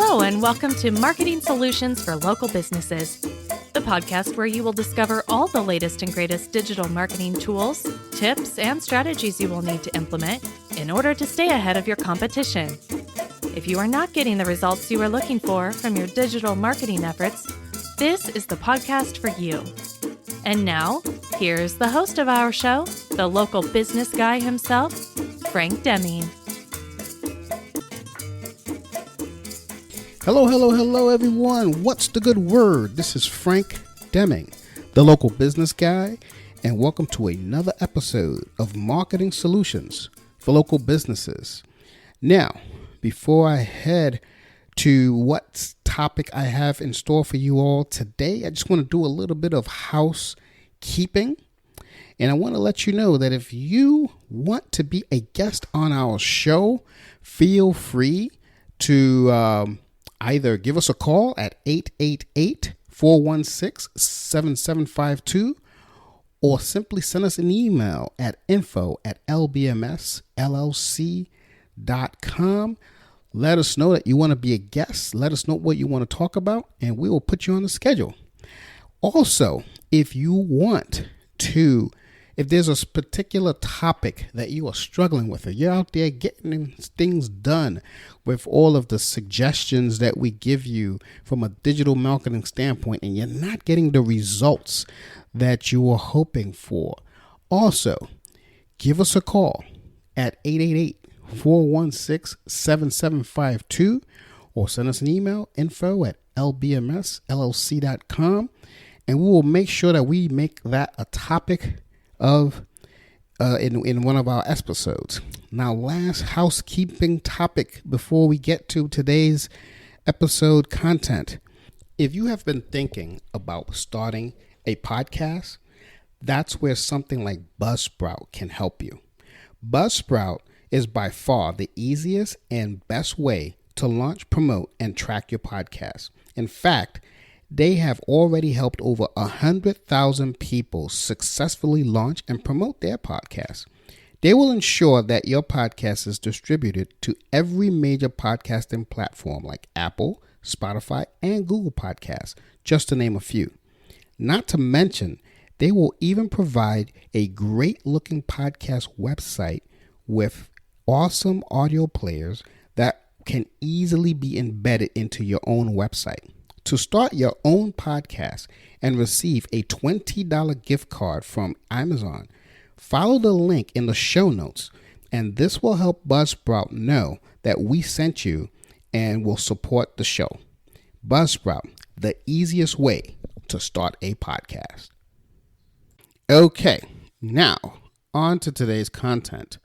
Hello, and welcome to Marketing Solutions for Local Businesses, the podcast where you will discover all the latest and greatest digital marketing tools, tips, and strategies you will need to implement in order to stay ahead of your competition. If you are not getting the results you are looking for from your digital marketing efforts, this is the podcast for you. And now, here's the host of our show, the local business guy himself, Frank Deming. Hello, everyone. What's the good word? This is Frank Deming, the local business guy, and welcome to another episode of Marketing Solutions for Local Businesses. Now, before I head to what topic I have in store for you all today, I just want to do a little bit of housekeeping. And I want to let you know that if you want to be a guest on our show, feel free to either give us a call at 888-416-7752 or simply send us an email at info@lbmsllc.com. Let us know that you want to be a guest. Let us know what you want to talk about, and we will put you on the schedule. Also, if there's a particular topic that you are struggling with, or you're out there getting things done with all of the suggestions that we give you from a digital marketing standpoint, and you're not getting the results that you are hoping for, also give us a call at 888-416-7752 or send us an email, info@lbmsllc.com, and we will make sure that we make that a topic of in one of our episodes. Now, last housekeeping topic before we get to today's episode content. If you have been thinking about starting a podcast, that's where something like Buzzsprout can help you. Buzzsprout is by far the easiest and best way to launch, promote, and track your podcast. In fact, they have already helped over 100,000 people successfully launch and promote their podcasts. They will ensure that your podcast is distributed to every major podcasting platform like Apple, Spotify, and Google Podcasts, just to name a few. Not to mention, they will even provide a great-looking podcast website with awesome audio players that can easily be embedded into your own website. To start your own podcast and receive a $20 gift card from Amazon, follow the link in the show notes, and this will help Buzzsprout know that we sent you and will support the show. Buzzsprout, the easiest way to start a podcast. Okay, now on to today's content.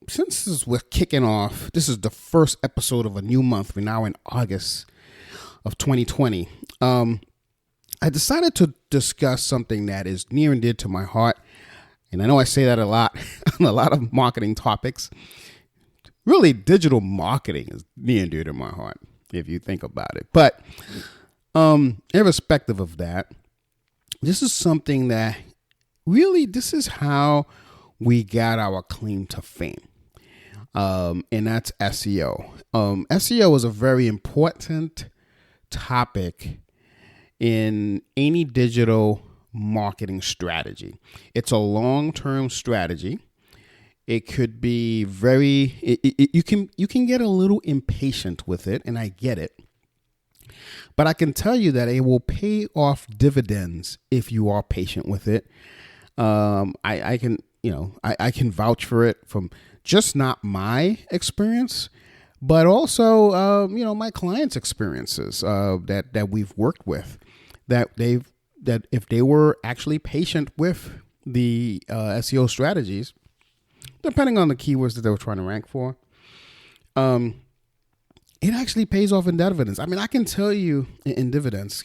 Since we're kicking off, this is the first episode of a new month. We're now in August of 2020. I decided to discuss something that is near and dear to my heart. And I know I say that a lot on a lot of marketing topics. Really, digital marketing is near and dear to my heart, if you think about it. But irrespective of that, this is something that really, this is how we got our claim to fame. And that's SEO. SEO is a very important topic in any digital marketing strategy. It's a long-term strategy. It could be you can get a little impatient with it, and I get it. But I can tell you that it will pay off dividends if you are patient with it. I can vouch for it from just not my experience, but also, my clients' experiences that we've worked with, that if they were actually patient with the SEO strategies, depending on the keywords that they were trying to rank for, it actually pays off in dividends. I mean, I can tell you in dividends,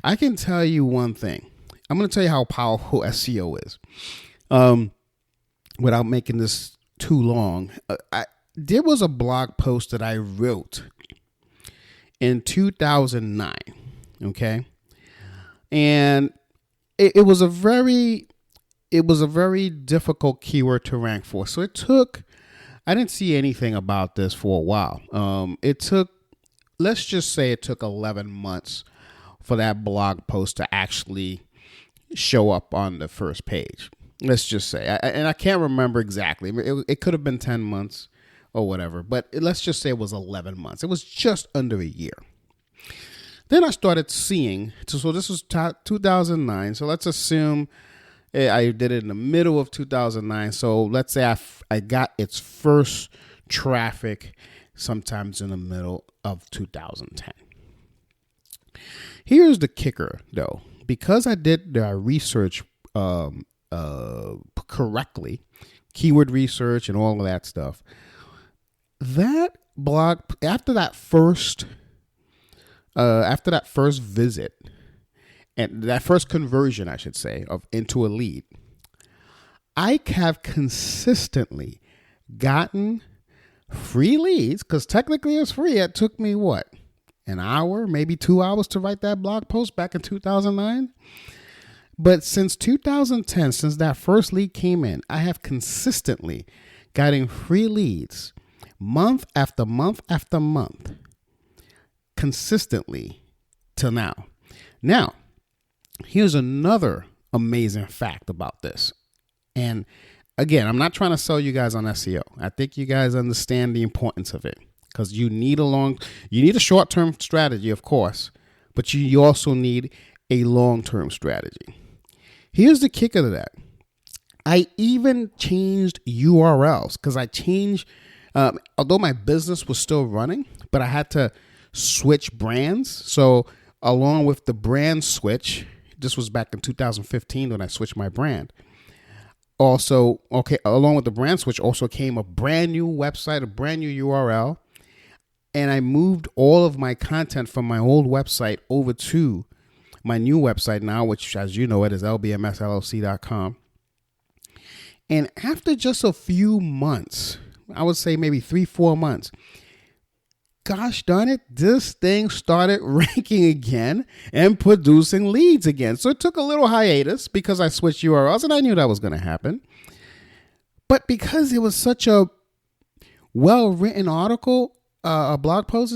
I can tell you one thing. I'm going to tell you how powerful SEO is. Without making this too long, there was a blog post that I wrote in 2009, okay? And it was a very difficult keyword to rank for. So I didn't see anything about this for a while. It took let's just say it took 11 months for that blog post to actually show up on the first page. Let's just say, and I can't remember exactly. It could have been 10 months or whatever, but let's just say it was 11 months. It was just under a year. Then I started seeing, so this was 2009. So let's assume I did it in the middle of 2009. So let's say I got its first traffic sometimes in the middle of 2010. Here's the kicker, though. Because I did the research correctly, keyword research and all of that stuff, that blog, after that first visit, and that first conversion, I should say, into a lead, I have consistently gotten free leads, because technically it's free. It took me what? An hour, maybe 2 hours to write that blog post back in 2009. But since 2010, since that first lead came in, I have consistently gotten free leads month after month after month, consistently till now. Now, here's another amazing fact about this. And again, I'm not trying to sell you guys on SEO. I think you guys understand the importance of it, because you need a short-term strategy, of course, but you also need a long-term strategy. Here's the kicker to that. I even changed URLs, because I changed, although my business was still running, but I had to switch brands. So along with the brand switch, this was back in 2015 when I switched my brand. Also, along with the brand switch also came a brand new website, a brand new URL. And I moved all of my content from my old website over to my new website now, which, as you know, it is lbmsllc.com. And after just a few months, I would say maybe 3-4 months, gosh darn it, this thing started ranking again and producing leads again. So it took a little hiatus because I switched URLs, and I knew that was going to happen. But because it was such a well-written article, a blog post,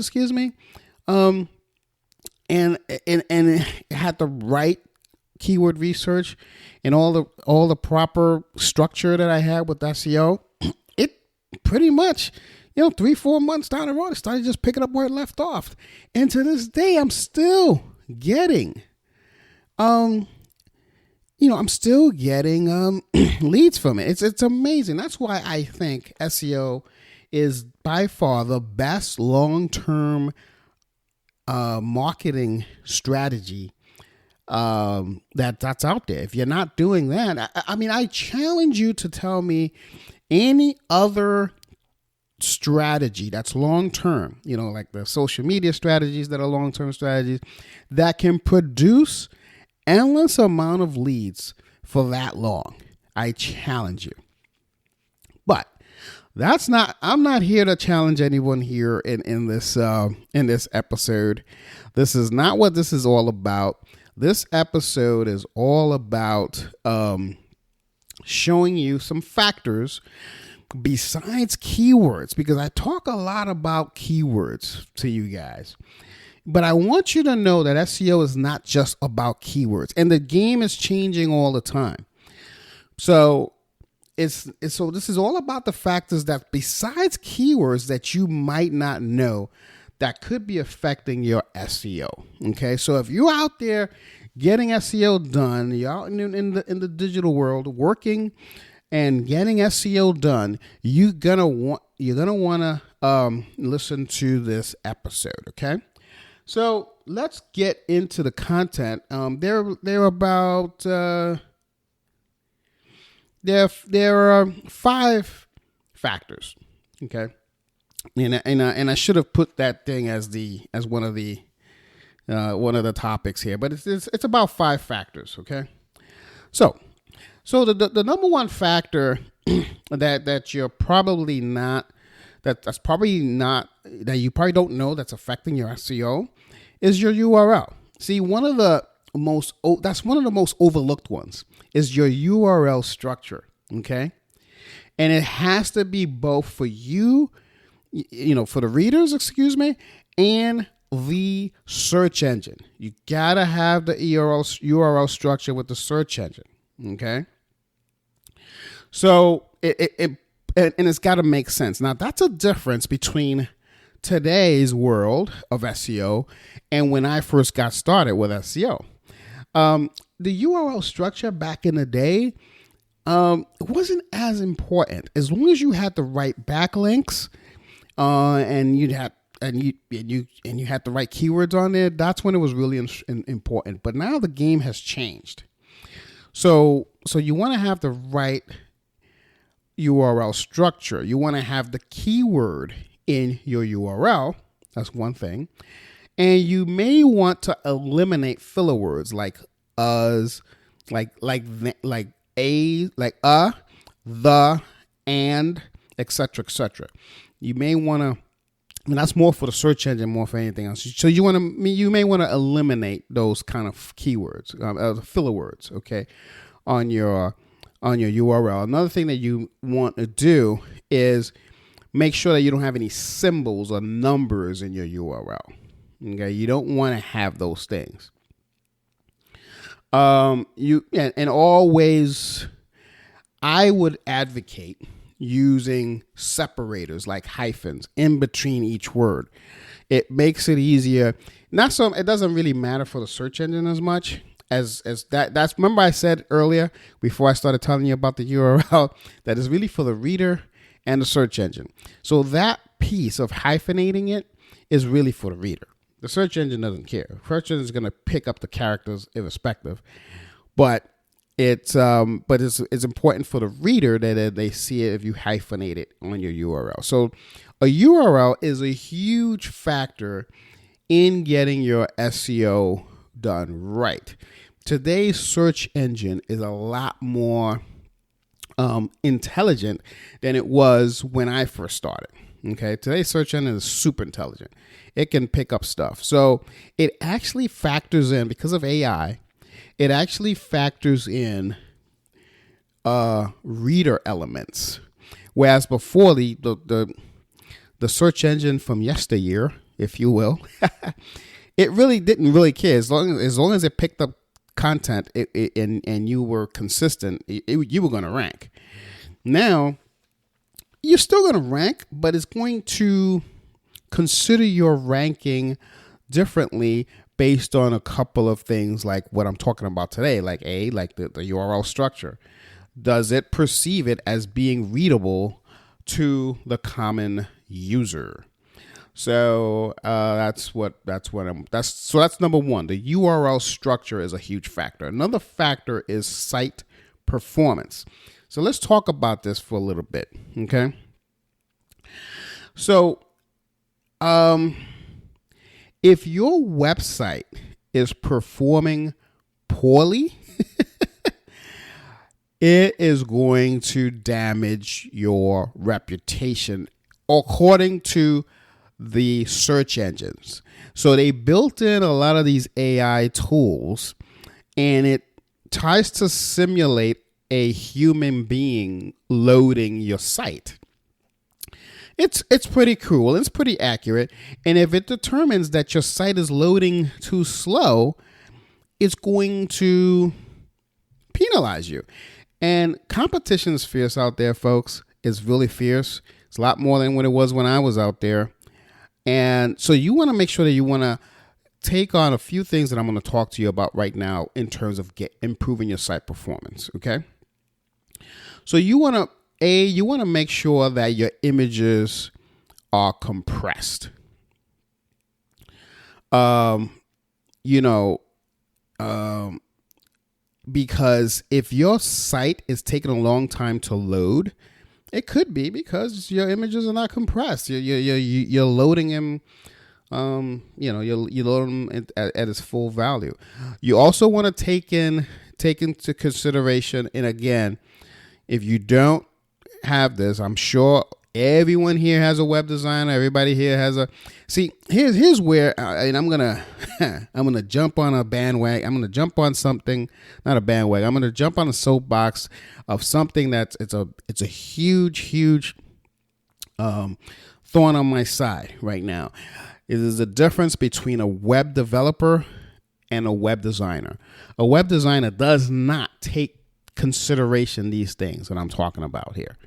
and it had the right keyword research and all the proper structure that I had with SEO, it pretty much, 3-4 months down the road, it started just picking up where it left off. And to this day, I'm still getting, leads from it. It's amazing. That's why I think SEO is by far the best long-term marketing strategy that's out there. If you're not doing that, I challenge you to tell me any other strategy that's long-term, like the social media strategies that are long-term strategies that can produce endless amount of leads for that long. I challenge you. But I'm not here to challenge anyone here in this episode. This is not what this is all about. This episode is all about showing you some factors besides keywords, because I talk a lot about keywords to you guys. But I want you to know that SEO is not just about keywords, and the game is changing all the time. So this is all about the factors that besides keywords that you might not know that could be affecting your SEO. Okay, so if you're out there getting SEO done, you're out in the digital world working and getting SEO done, you're gonna want to listen to this episode. Okay, so let's get into the content. There are 5 factors. Okay, and I should have put that thing as one of the topics here, but it's about 5 factors. Okay, so the number one factor that you're probably not, that you probably don't know that's affecting your SEO is your URL. See, one of the most overlooked ones is your URL structure. Okay, and it has to be both for you, for the readers, and the search engine. You gotta have the URL structure with the search engine. Okay. So it's got to make sense. Now that's a difference between today's world of SEO and when I first got started with SEO. The URL structure back in the day wasn't as important. As long as you had the right backlinks and you had the right keywords on there, that's when it was really important. But now the game has changed. So you want to have the right URL structure. You want to have the keyword in your URL. That's one thing. And you may want to eliminate filler words like us, like a, like the, and, etc., etc. You may want to, and that's more for the search engine, more for anything else. So you may want to eliminate those kind of keywords, filler words, okay, on your URL. Another thing that you want to do is make sure that you don't have any symbols or numbers in your URL. Okay, you don't want to have those things. And always, I would advocate using separators like hyphens in between each word. It makes it easier. It doesn't really matter for the search engine as much as that. That's, remember I said earlier before I started telling you about the URL that is really for the reader and the search engine. So that piece of hyphenating it is really for the reader. The search engine doesn't care. The search engine is going to pick up the characters irrespective, but it's important for the reader that they see it if you hyphenate it on your URL. So a URL is a huge factor in getting your SEO done right. Today's search engine is a lot more intelligent than it was when I first started. Okay, today's search engine is super intelligent. It can pick up stuff. So it actually factors in, because of AI, it actually factors in reader elements. Whereas before, the search engine from yesteryear, if you will, it really didn't really care. As long as it picked up content and you were consistent, you were going to rank. Now, you're still going to rank, but it's going to consider your ranking differently based on a couple of things like what I'm talking about today, like the URL structure. Does it perceive it as being readable to the common user? So that's number one. The URL structure is a huge factor. Another factor is site performance. So let's talk about this for a little bit, okay? So, if your website is performing poorly, it is going to damage your reputation according to the search engines. So they built in a lot of these AI tools, and it tries to simulate a human being loading your site. It's pretty cool. It's pretty accurate. And if it determines that your site is loading too slow, it's going to penalize you. And competition is fierce out there, folks. It's really fierce. It's a lot more than what it was when I was out there. And so you want to make sure that you want to take on a few things that I'm going to talk to you about right now in terms of improving your site performance. Okay. So you want to make sure that your images are compressed. Because if your site is taking a long time to load, it could be because your images are not compressed. You're loading them. You load them at its full value. You also want to take into consideration, and again, if you don't have this, I'm sure everyone here has a web designer. Everybody here has here's where, and I'm gonna jump on a bandwagon. I'm gonna jump on something, not a bandwagon. I'm gonna jump on a soapbox of something it's a huge thorn on my side right now. It is the difference between a web developer and a web designer. A web designer does not take consideration these things that I'm talking about here.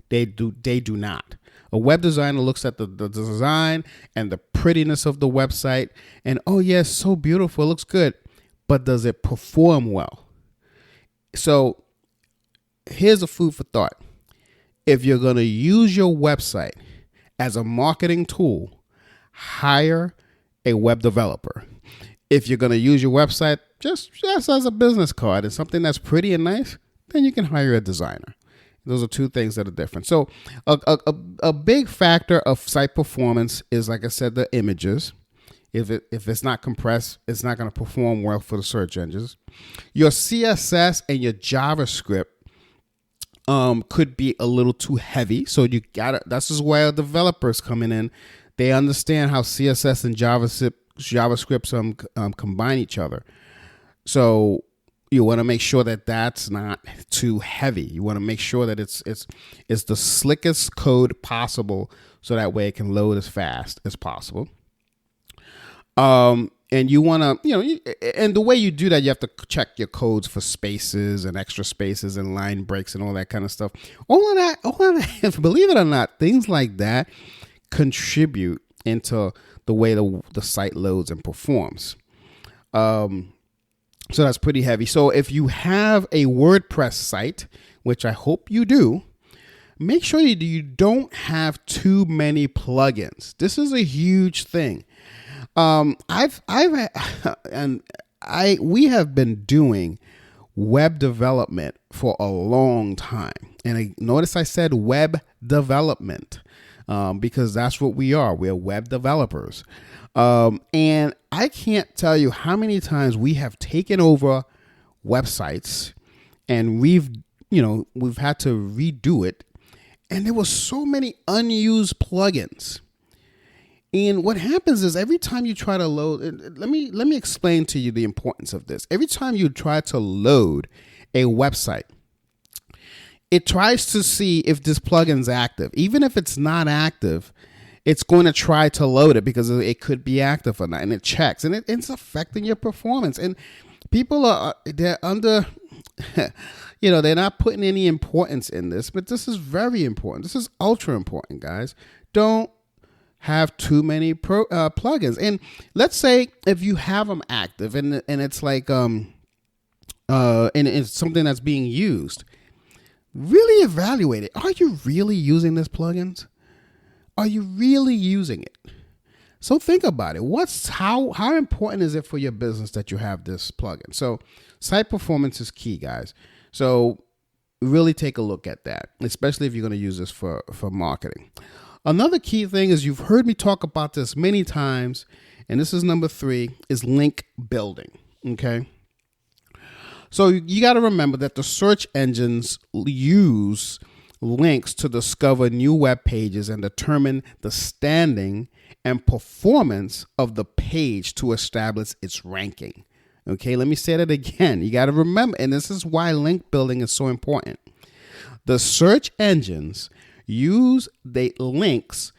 They do not. A web designer looks at the design and the prettiness of the website and, oh yes, so beautiful, it looks good, but does it perform well? So here's a food for thought. If you're going to use your website as a marketing tool, hire a web developer. If you're going to use your website just as a business card and something that's pretty and nice, then you can hire a designer. Those are two things that are different. So a big factor of site performance is, like I said, the images. If it's not compressed, it's not going to perform well for the search engines. Your CSS and your JavaScript could be a little too heavy. So this is where developers coming in. They understand how CSS and JavaScript combine each other. So you want to make sure that that's not too heavy. You want to make sure that it's the slickest code possible, so that way it can load as fast as possible. And you want to, and the way you do that, you have to check your codes for spaces and extra spaces and line breaks and all that kind of stuff. All of that, believe it or not, things like that contribute into the way the site loads and performs. So that's pretty heavy. So if you have a WordPress site, which I hope you do, make sure you don't have too many plugins. This is a huge thing. We have been doing web development for a long time. And notice I said web development, because that's what we are. We're web developers. And I can't tell you how many times we have taken over websites and we've had to redo it. And there were so many unused plugins. And what happens is every time you try to load, let me explain to you the importance of this. Every time you try to load a website, it tries to see if this plugin's active. Even if it's not active, it's going to try to load it because it could be active or not, and it checks, and it's affecting your performance. And people they're under, they're not putting any importance in this, but this is very important. This is ultra important, guys. Don't have too many plugins. And let's say if you have them active and it's like and it's something that's being used, really evaluate it. Are you really using this plugins? Are you really using it? So think about it. How important is it for your business that you have this plugin? So site performance is key, guys. So really take a look at that, especially if you're going to use this for marketing. Another key thing is, you've heard me talk about this many times, and this is number 3, is link building. Okay. So you got to remember that the search engines use links to discover new web pages and determine the standing and performance of the page to establish its ranking. Okay, let me say that again. You got to remember, and this is why link building is so important. The search engines use the links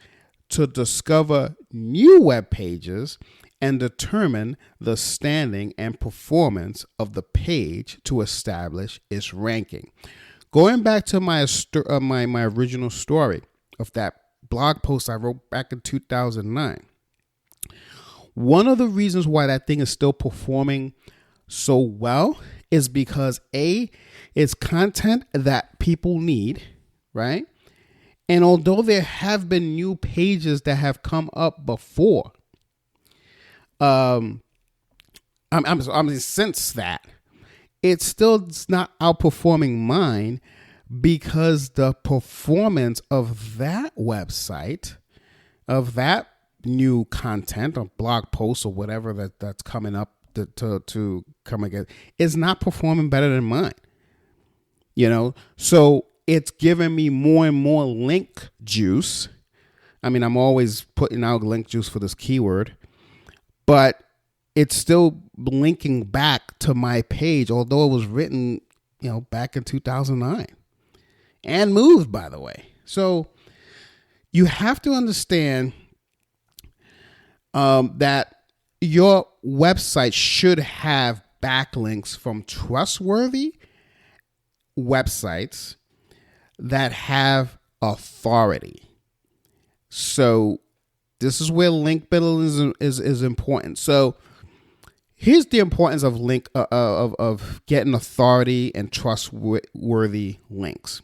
to discover new web pages and determine the standing and performance of the page to establish its ranking. Going back to my original story of that blog post I wrote back in 2009, one of the reasons why that thing is still performing so well is because it's content that people need, right? And although there have been new pages that have come up before, since that, it's still not outperforming mine, because the performance of that website, of that new content or blog post or whatever that's coming up to come again, is not performing better than mine. So it's giving me more and more link juice. I mean, I'm always putting out link juice for this keyword, but it's still linking back to my page, although it was written, back in 2009 and moved, by the way. So you have to understand that your website should have backlinks from trustworthy websites that have authority. So this is where link building is important. So here's the importance of of getting authority and trustworthy links.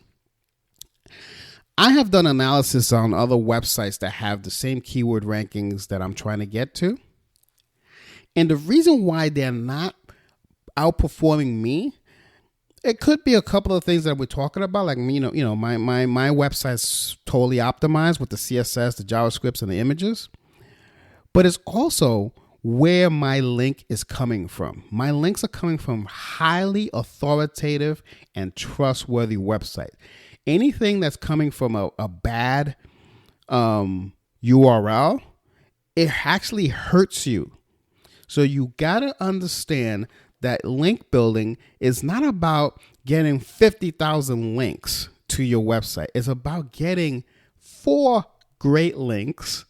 I have done analysis on other websites that have the same keyword rankings that I'm trying to get to. And the reason why they're not outperforming me, it could be a couple of things that we're talking about. Like, my website's totally optimized with the CSS, the JavaScripts, and the images. But it's also where my link is coming from. My links are coming from highly authoritative and trustworthy websites. Anything that's coming from a bad URL, it actually hurts you. So you got to understand that link building is not about getting 50,000 links to your website. It's about getting 4 great links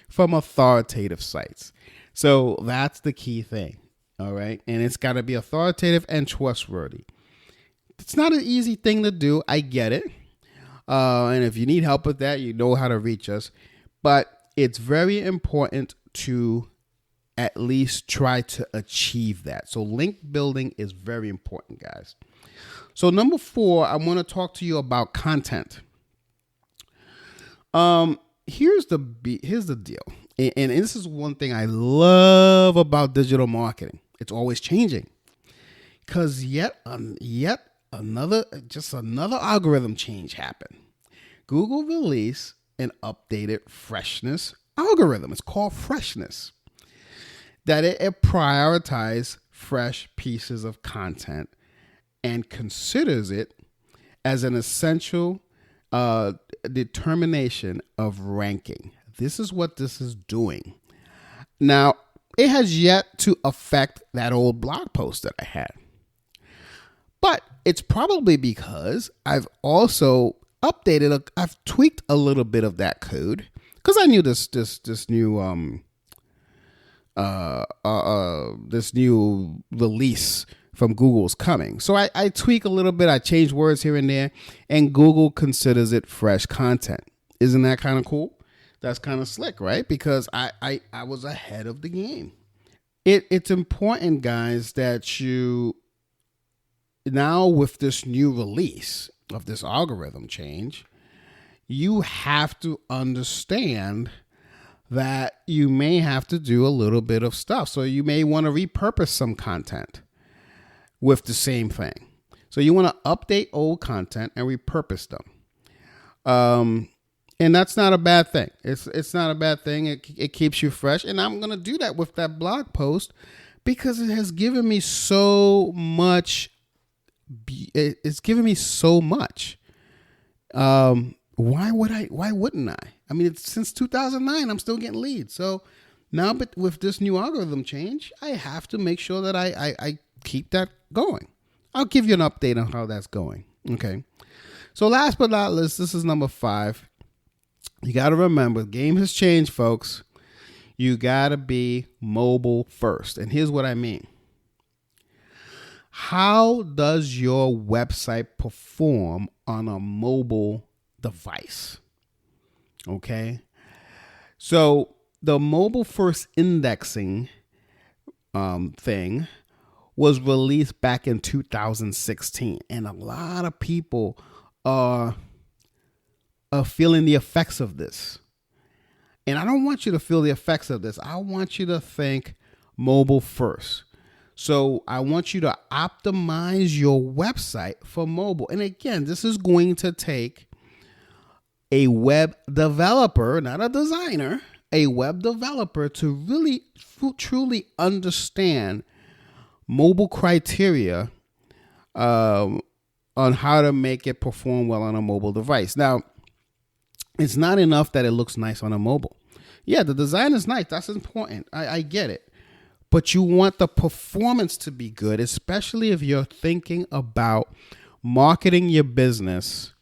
from authoritative sites. So that's the key thing. All right. And it's got to be authoritative and trustworthy. It's not an easy thing to do. I get it. And if you need help with that, you know how to reach us. But it's very important to at least try to achieve that. So link building is very important, guys. So number 4, I want to talk to you about content. Here's the deal. And this is one thing I love about digital marketing. It's always changing. Because yet another algorithm change happened. Google released an updated freshness algorithm. It's called freshness. That it prioritizes fresh pieces of content and considers it as an essential determination of ranking. This is what this is doing. Now, it has yet to affect that old blog post that I had. But it's probably because I've also I've tweaked a little bit of that code because I knew this new release from Google's coming. So I tweak a little bit. I change words here and there, and Google considers it fresh content. Isn't that kind of cool? That's kind of slick, right? Because I was ahead of the game. It's important, guys, that you now with this new release of this algorithm change, you have to understand that you may have to do a little bit of stuff. So you may want to repurpose some content with the same thing. So you want to update old content and repurpose them. And that's not a bad thing. It's not a bad thing. It keeps you fresh. And I'm going to do that with that blog post because it has given me so much. It's given me so much. Why wouldn't I? I mean, it's since 2009, I'm still getting leads. So now, but with this new algorithm change, I have to make sure that I keep that going. I'll give you an update on how that's going. Okay. So last but not least, this is number 5. You got to remember, the game has changed, folks. You got to be mobile first. And here's what I mean. How does your website perform on a mobile device? Okay. So the mobile first indexing thing was released back in 2016. And a lot of people are feeling the effects of this. And I don't want you to feel the effects of this. I want you to think mobile first. So I want you to optimize your website for mobile. And again, this is going to take a web developer, not a designer, a web developer to really truly understand mobile criteria on how to make it perform well on a mobile device. Now, it's not enough that it looks nice on a mobile. Yeah, the design is nice. That's important. I get it. But you want the performance to be good, especially if you're thinking about marketing your business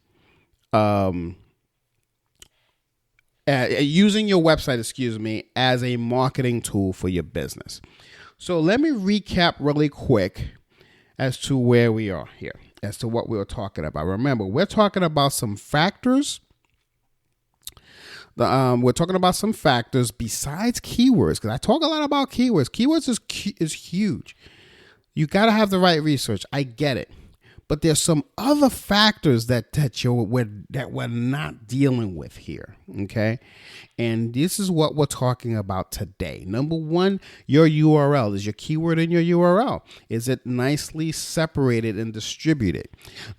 using your website, as a marketing tool for your business. So let me recap really quick as to where we are here, as to what we were talking about. Remember, we're talking about some factors. We're talking about some factors besides keywords, because I talk a lot about keywords. Keywords is huge. You got to have the right research. I get it. But there's some other factors that we're not dealing with here, okay? And this is what we're talking about today. Number one, your URL. Is your keyword in your URL? Is it nicely separated and distributed?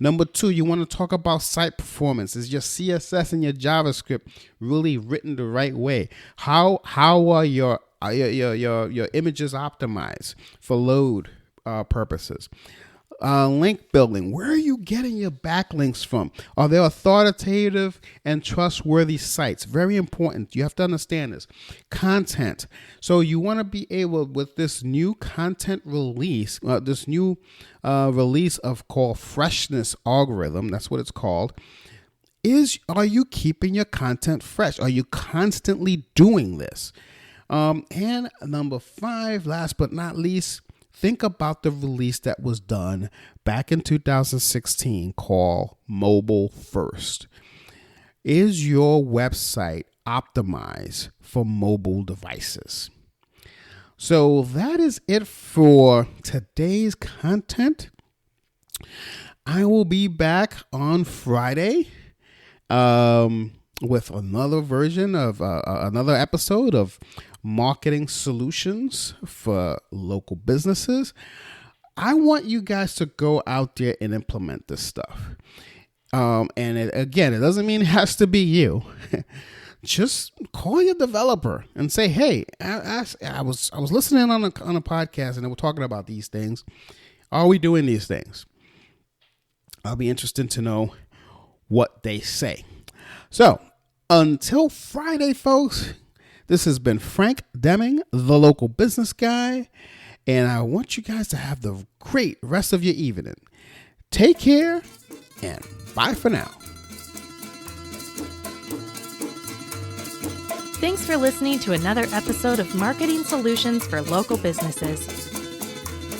Number two, you want to talk about site performance. Is your CSS and your JavaScript really written the right way? How are your images optimized for load purposes? Link building. Where are you getting your backlinks from? Are they authoritative and trustworthy sites? Very important. You have to understand this. Content. So you want to be able, with this new content release, this new release of called freshness algorithm, that's what it's called, are you keeping your content fresh? Are you constantly doing this? And number 5, last but not least, think about the release that was done back in 2016 called Mobile First. Is your website optimized for mobile devices? So that is it for today's content. I will be back on Friday with another version of another episode of Marketing Solutions for Local Businesses. I want you guys to go out there and implement this stuff. It doesn't mean it has to be you. Just call your developer and say, hey, I was listening on a podcast and they were talking about these things. Are we doing these things? I'll be interested to know what they say. So until Friday, folks, this has been Frank Deming, the local business guy, and I want you guys to have the great rest of your evening. Take care, and bye for now. Thanks for listening to another episode of Marketing Solutions for Local Businesses,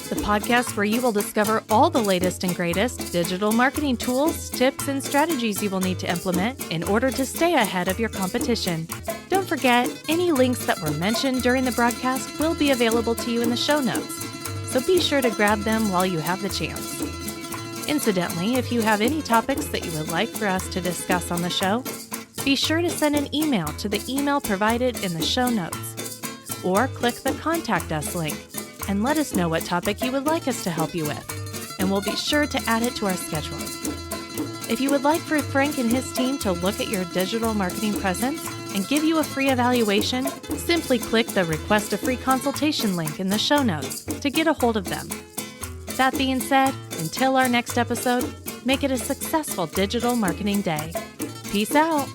the podcast where you will discover all the latest and greatest digital marketing tools, tips, and strategies you will need to implement in order to stay ahead of your competition. Don't forget, any links that were mentioned during the broadcast will be available to you in the show notes, so be sure to grab them while you have the chance. Incidentally, if you have any topics that you would like for us to discuss on the show, be sure to send an email to the email provided in the show notes, or click the Contact Us link and let us know what topic you would like us to help you with, and we'll be sure to add it to our schedule. If you would like for Frank and his team to look at your digital marketing presence and give you a free evaluation, simply click the Request a Free Consultation link in the show notes to get a hold of them. That being said, until our next episode, make it a successful digital marketing day. Peace out.